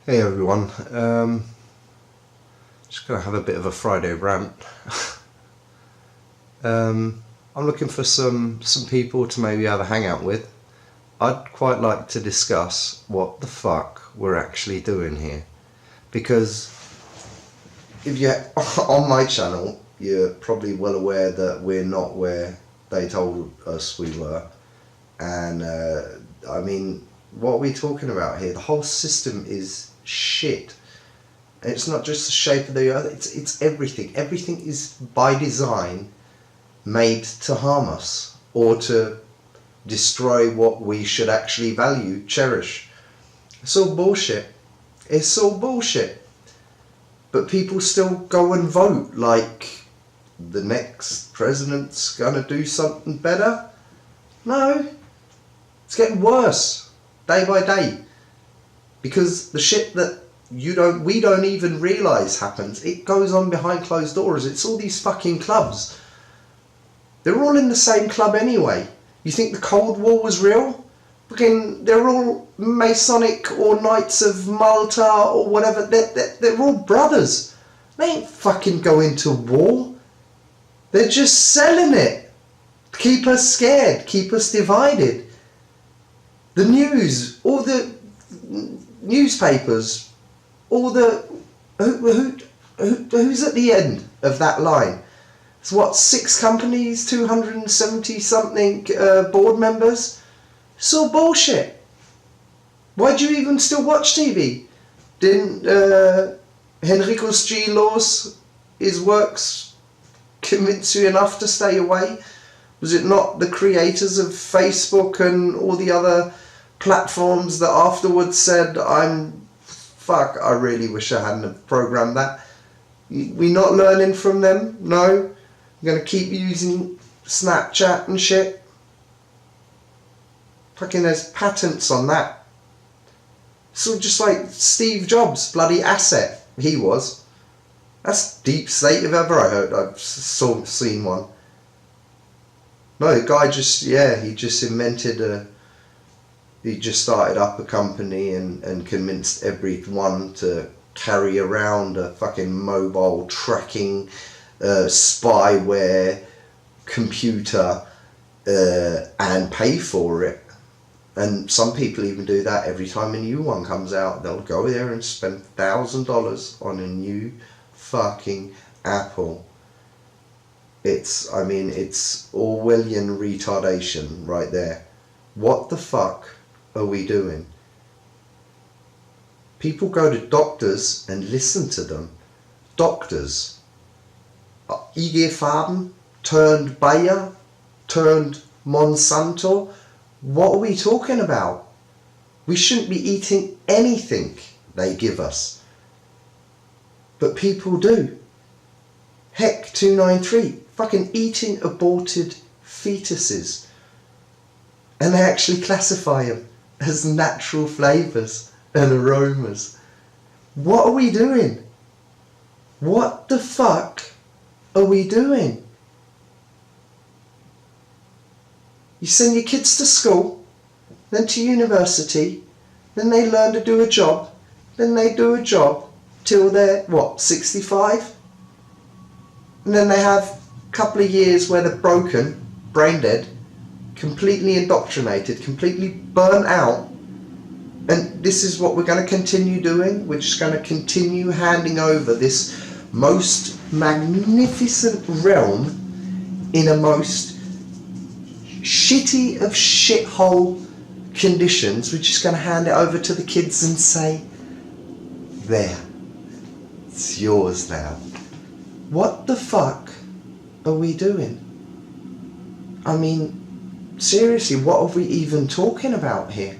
Hey everyone, just gonna have a bit of a Friday rant. I'm looking for some people to maybe have a hangout with. I'd quite like to discuss what the fuck we're actually doing here, because if you're on my channel, you're probably well aware that we're not where they told us we were, and I mean, what are we talking about here? The whole system is shit. It's not just the shape of the earth, it's everything. Everything is by design made to harm us or to destroy what we should actually value, cherish. It's all bullshit. It's all bullshit. But people still go and vote like the next president's gonna do something better. No, it's getting worse day by day, because the shit that we don't even realise happens, it goes on behind closed doors. It's all these fucking clubs. They're all in the same club anyway. You think the Cold War was real? Fucking, they're all Masonic or Knights of Malta or whatever. They're all brothers. They ain't fucking going to war. They're just selling it. Keep us scared, keep us divided. The news, all the newspapers, all the who's at the end of that line? It's what, 6 companies, 270 something board members. It's all bullshit. Why do you even still watch TV? Didn't Henricus G. Laws, his works, convince you enough to stay away? Was it not the creators of Facebook and all the other platforms that afterwards said, I really wish I hadn't have programmed that? We not learning from them? No? We're going to keep using Snapchat and shit? Fucking there's patents on that. So just like Steve Jobs, bloody asset he was. That's deep state if ever I heard. I've seen one. No, the guy he just started up a company and convinced everyone to carry around a fucking mobile tracking spyware computer and pay for it. And some people even do that every time a new one comes out. They'll go there and spend $1,000 on a new fucking Apple. It's Orwellian retardation right there. What the fuck are we doing? People go to doctors and listen to them. Doctors. IG Farben turned Bayer turned Monsanto. What are we talking about? We shouldn't be eating anything they give us. But people do. Heck, 293, fucking eating aborted fetuses. And they actually classify them as natural flavours and aromas. What are we doing? What the fuck are we doing? You send your kids to school, then to university, then they learn to do a job, then they do a job till they're, 65? And then they have a couple of years where they're broken, brain dead, completely indoctrinated, completely burnt out. And this is what we're going to continue doing. We're just going to continue handing over this most magnificent realm in a most shitty of shithole conditions. We're just going to hand it over to the kids and say, there, it's yours now. What the fuck are we doing? I mean, seriously, what are we even talking about here?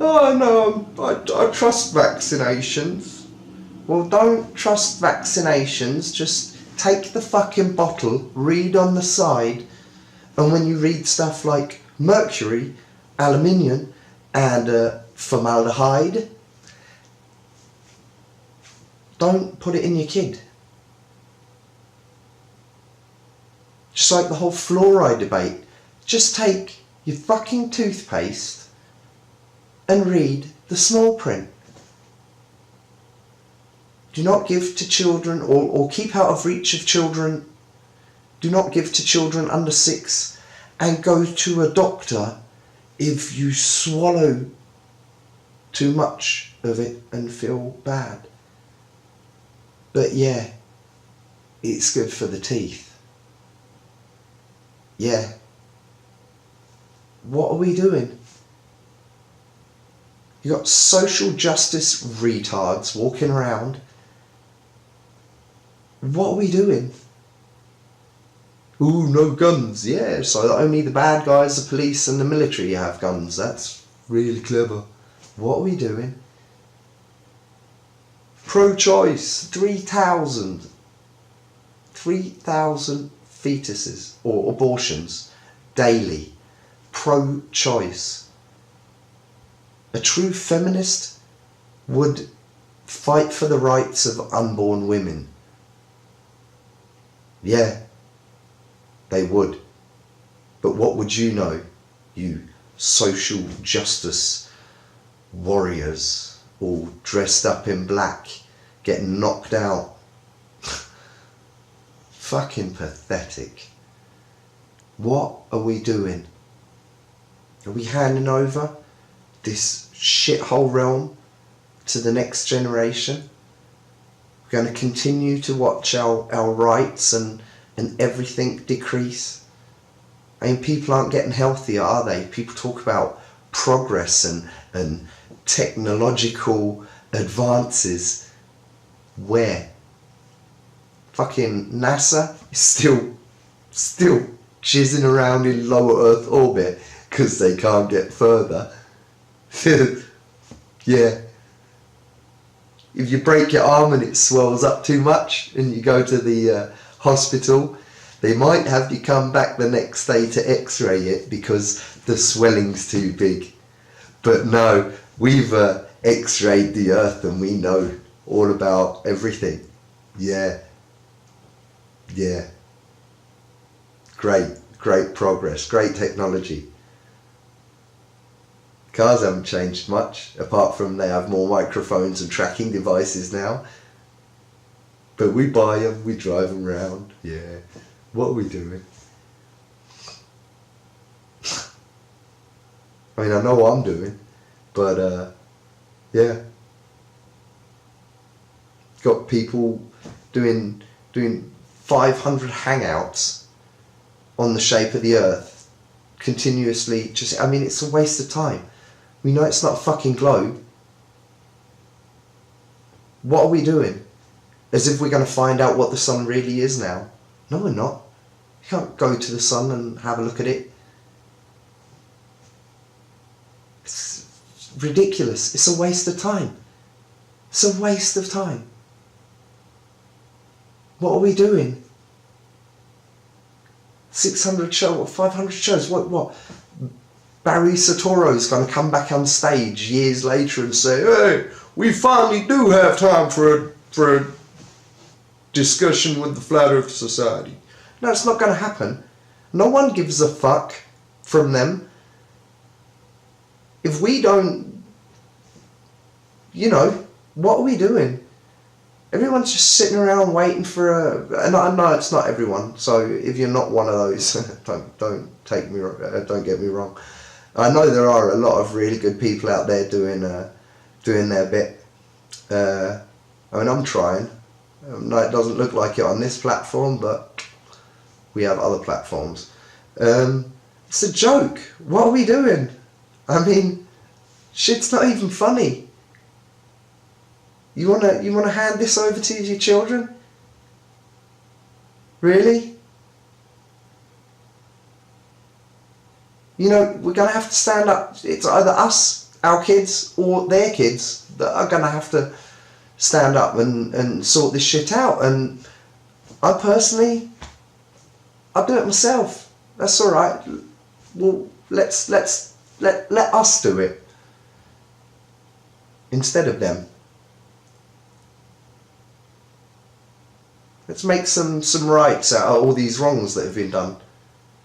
Oh no, I trust vaccinations. Well, don't trust vaccinations, just take the fucking bottle, read on the side, and when you read stuff like mercury, aluminium, and formaldehyde, don't put it in your kid. Just like the whole fluoride debate. Just take your fucking toothpaste, and read the small print. Do not give to children, or keep out of reach of children. Do not give to children under 6, and go to a doctor if you swallow too much of it and feel bad. But yeah, it's good for the teeth. Yeah. What are we doing? You got social justice retards walking around. What are we doing? Ooh, no guns. Yeah, so only the bad guys, the police and the military have guns. That's really clever. What are we doing? Pro-choice. 3,000 fetuses or abortions daily. Pro-choice. A true feminist would fight for the rights of unborn women. Yeah, they would. But what would you know, you social justice warriors, all dressed up in black, getting knocked out? Fucking pathetic. What are we doing? Are we handing over this shithole realm to the next generation? We're going to continue to watch our rights and everything decrease. I mean, people aren't getting healthier, are they? People talk about progress and technological advances. Where? Fucking NASA is still jizzing around in lower Earth orbit because they can't get further. Yeah. If you break your arm and it swells up too much and you go to the hospital, they might have you come back the next day to x-ray it because the swelling's too big. But no, we've x-rayed the Earth and we know all about everything. Yeah. Yeah. Great progress, great technology. Cars haven't changed much, apart from they have more microphones and tracking devices now. But we buy them, we drive them around. Yeah. What are we doing? I mean, I know what I'm doing, but yeah. Got people doing 500 hangouts on the shape of the Earth continuously. Just, I mean, it's a waste of time. We know it's not a fucking globe. What are we doing? As if we're going to find out what the sun really is now. No, we're not. You can't go to the sun and have a look at it. It's ridiculous. It's a waste of time. It's a waste of time. What are we doing? 600 shows or 500 shows? What? Barry Satoro's going to come back on stage years later and say, hey, we finally do have time for a discussion with the Flat Earth Society. No, it's not going to happen. No one gives a fuck from them. If we don't, what are we doing? Everyone's just sitting around waiting for and I know it's not everyone, so if you're not one of those, don't get me wrong. I know there are a lot of really good people out there doing their bit. I mean, I'm trying. No, it doesn't look like it on this platform, but we have other platforms. It's a joke. What are we doing? I mean, shit's not even funny. You wanna hand this over to your children? Really? We're going to have to stand up. It's either us, our kids, or their kids that are going to have to stand up and sort this shit out. And I personally, I'll do it myself. That's all right. Well, let us do it instead of them. Let's make some rights out of all these wrongs that have been done.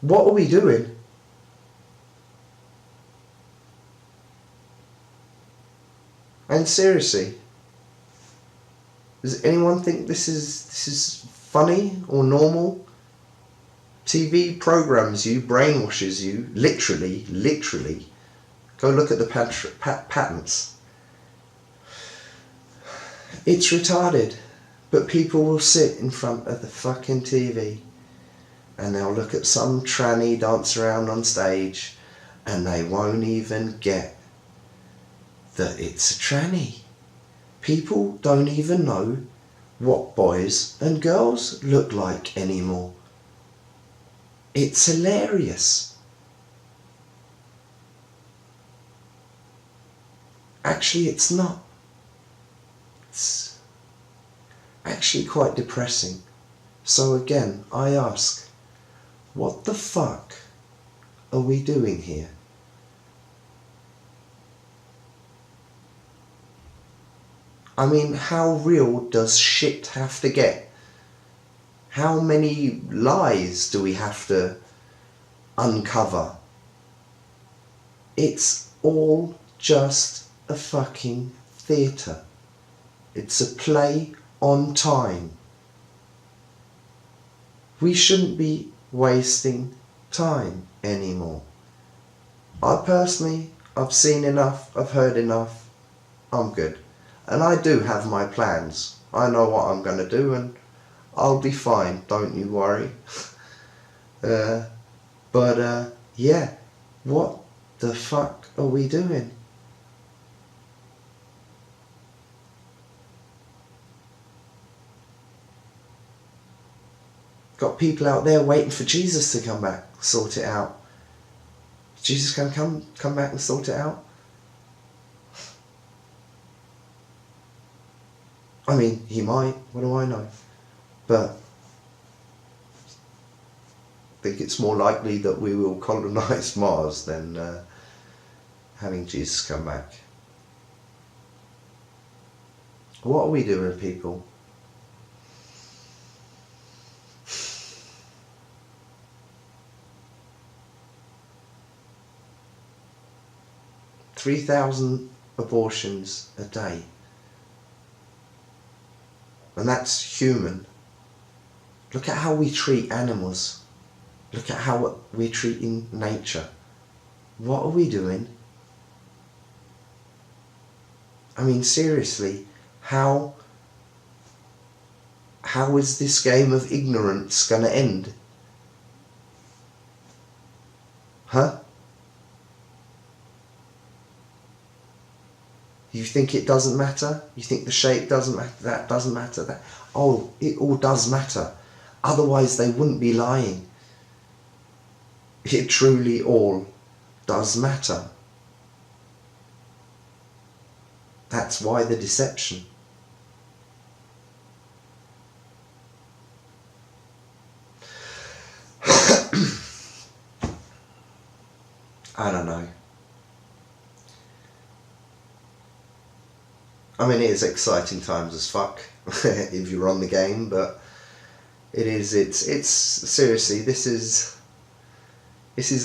What are we doing? And seriously, does anyone think this is funny or normal? TV programs you, brainwashes you, literally. Go look at the patents. It's retarded, but people will sit in front of the fucking TV and they'll look at some tranny dance around on stage and they won't even get that it's a tranny. People don't even know what boys and girls look like anymore. It's hilarious. Actually, it's not. It's actually quite depressing. So again, I ask, what the fuck are we doing here? I mean, how real does shit have to get? How many lies do we have to uncover? It's all just a fucking theatre. It's a play on time. We shouldn't be wasting time anymore. I've seen enough, I've heard enough, I'm good. And I do have my plans. I know what I'm going to do and I'll be fine, don't you worry. Yeah, what the fuck are we doing? Got people out there waiting for Jesus to come back, sort it out. Jesus can come back and sort it out? I mean, he might, what do I know? But I think it's more likely that we will colonise Mars than having Jesus come back. What are we doing, people? $3,000 abortions a day. And that's human. Look at how we treat animals. Look at how we're treating nature. What are we doing? I mean, seriously, how is this game of ignorance gonna end? Huh? You think it doesn't matter? You think the shape doesn't matter? That doesn't matter? Oh, it all does matter. Otherwise they wouldn't be lying. It truly all does matter. That's why the deception. I don't know. I mean, it is exciting times as fuck if you're on the game, but it's seriously, this is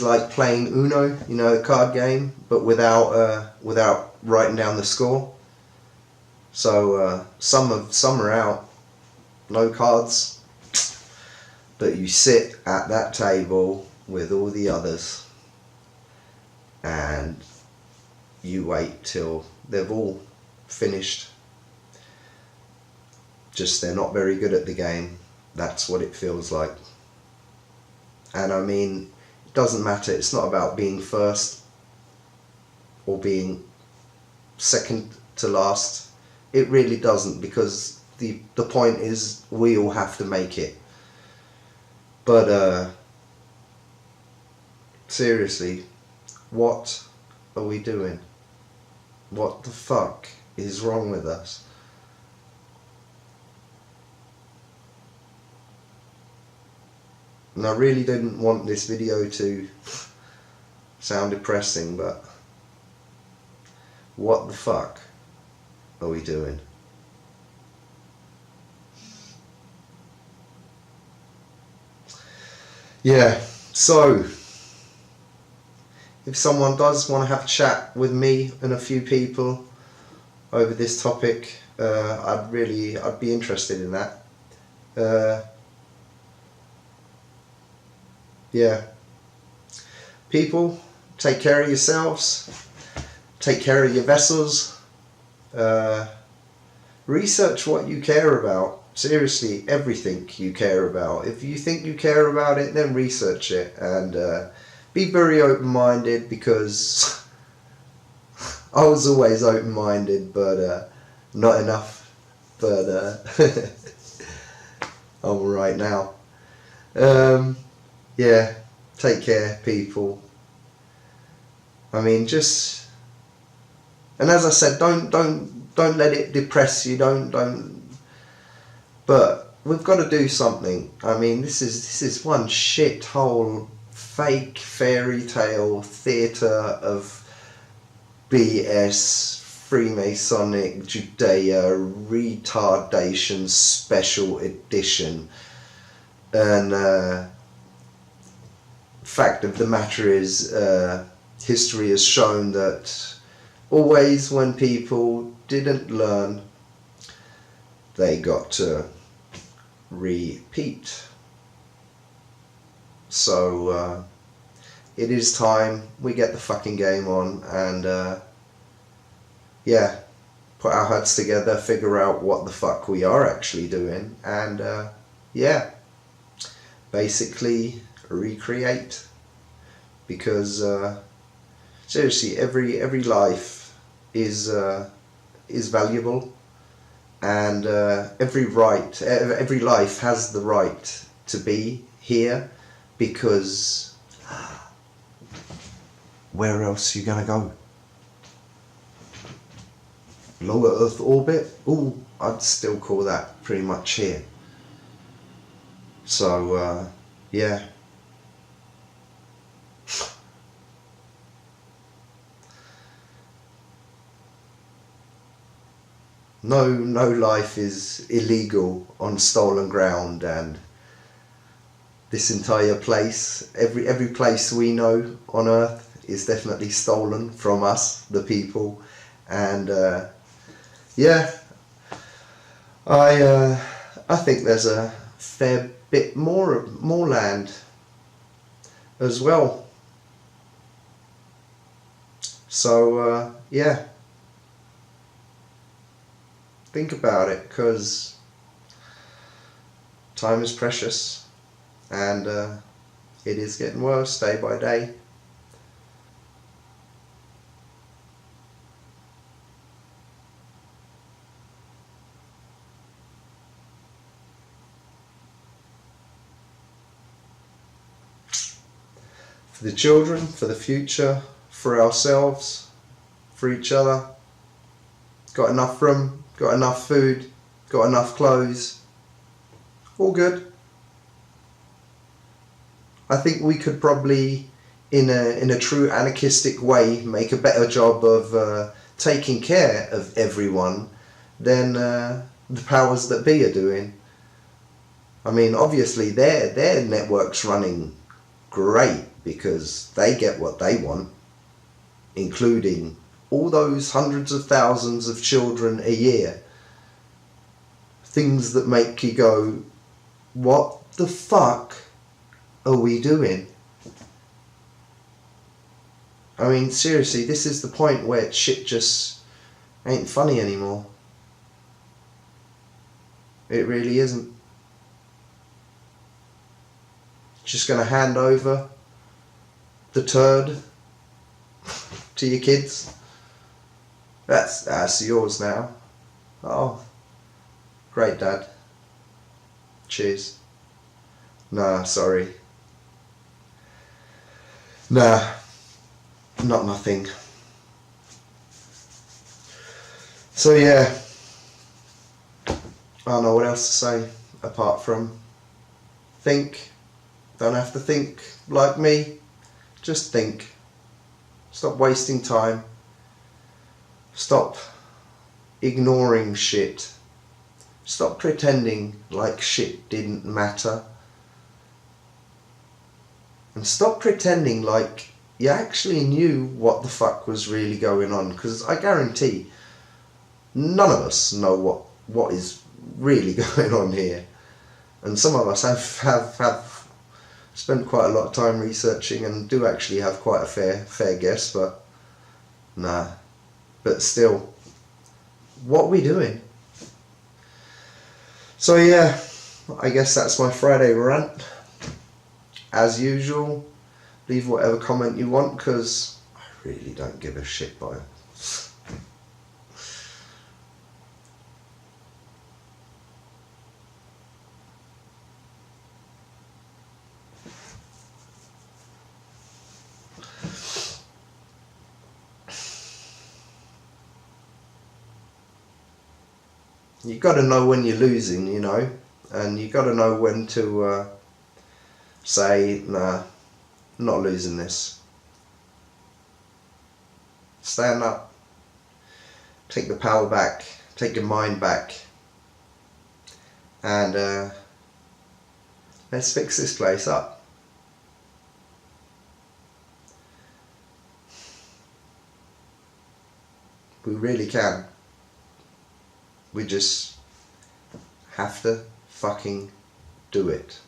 like playing Uno, you know, the card game, but without writing down the score. So some are out, no cards, but you sit at that table with all the others and you wait till they've all finished. Just they're not very good at the game. That's what it feels like. And I mean, it doesn't matter. It's not about being first or being second to last. It really doesn't, because the point is we all have to make it. But seriously, what are we doing? What the fuck is wrong with us? And I really didn't want this video to sound depressing, but what the fuck are we doing? Yeah, so if someone does want to have a chat with me and a few people over this topic, I'd be interested in that. Yeah. People, take care of yourselves. Take care of your vessels. Research what you care about. Seriously, everything you care about. If you think you care about it, then research it. And be very open-minded, because I was always open-minded, but not enough. But I'm alright now. Yeah, take care, people. I mean, just, and as I said, don't let it depress you. Don't. But we've got to do something. I mean, this is one shithole, fake fairy tale theatre of BS, Freemasonic Judea retardation special edition. And fact of the matter is, history has shown that always when people didn't learn, they got to repeat. So it is time we get the fucking game on, and yeah, put our heads together, figure out what the fuck we are actually doing, and yeah, basically recreate. Because seriously, every life is valuable, and every life has the right to be here, because where else are you gonna go? Lower Earth orbit? Ooh, I'd still call that pretty much here. So yeah. No life is illegal on stolen ground, and this entire place, every place we know on Earth is definitely stolen from us, the people, and yeah, I think there's a fair bit more land as well. So yeah. Think about it, because time is precious, and it is getting worse day by day. For the children, for the future, for ourselves, for each other. Got enough room, got enough food, got enough clothes. All good. I think we could probably, in a true anarchistic way, make a better job of taking care of everyone than the powers that be are doing. I mean, obviously their network's running great, because they get what they want, including all those hundreds of thousands of children a year. Things that make you go, what the fuck are we doing? I mean, seriously, this is the point where shit just ain't funny anymore. It really isn't. Just gonna hand over the turd to your kids. That's yours now. Oh, great, Dad. Cheers. Nah, sorry. Nah, not nothing. So yeah, I don't know what else to say apart from think. Don't have to think like me. Just think. Stop wasting time. Stop ignoring shit. Stop pretending like shit didn't matter. And stop pretending like you actually knew what the fuck was really going on. Because I guarantee none of us know what is really going on here, and some of us have spent quite a lot of time researching and do actually have quite a fair guess, but nah. But still, what are we doing? So yeah, I guess that's my Friday rant. As usual, leave whatever comment you want, because I really don't give a shit by it. You got to know when you're losing, you know, and you got to know when to say, nah, I'm not losing this. Stand up, take the power back, take your mind back, and let's fix this place up. We really can. We just have to fucking do it.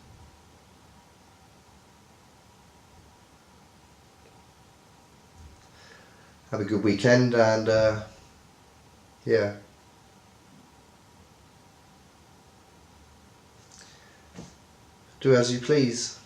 Have a good weekend, and yeah. Do as you please.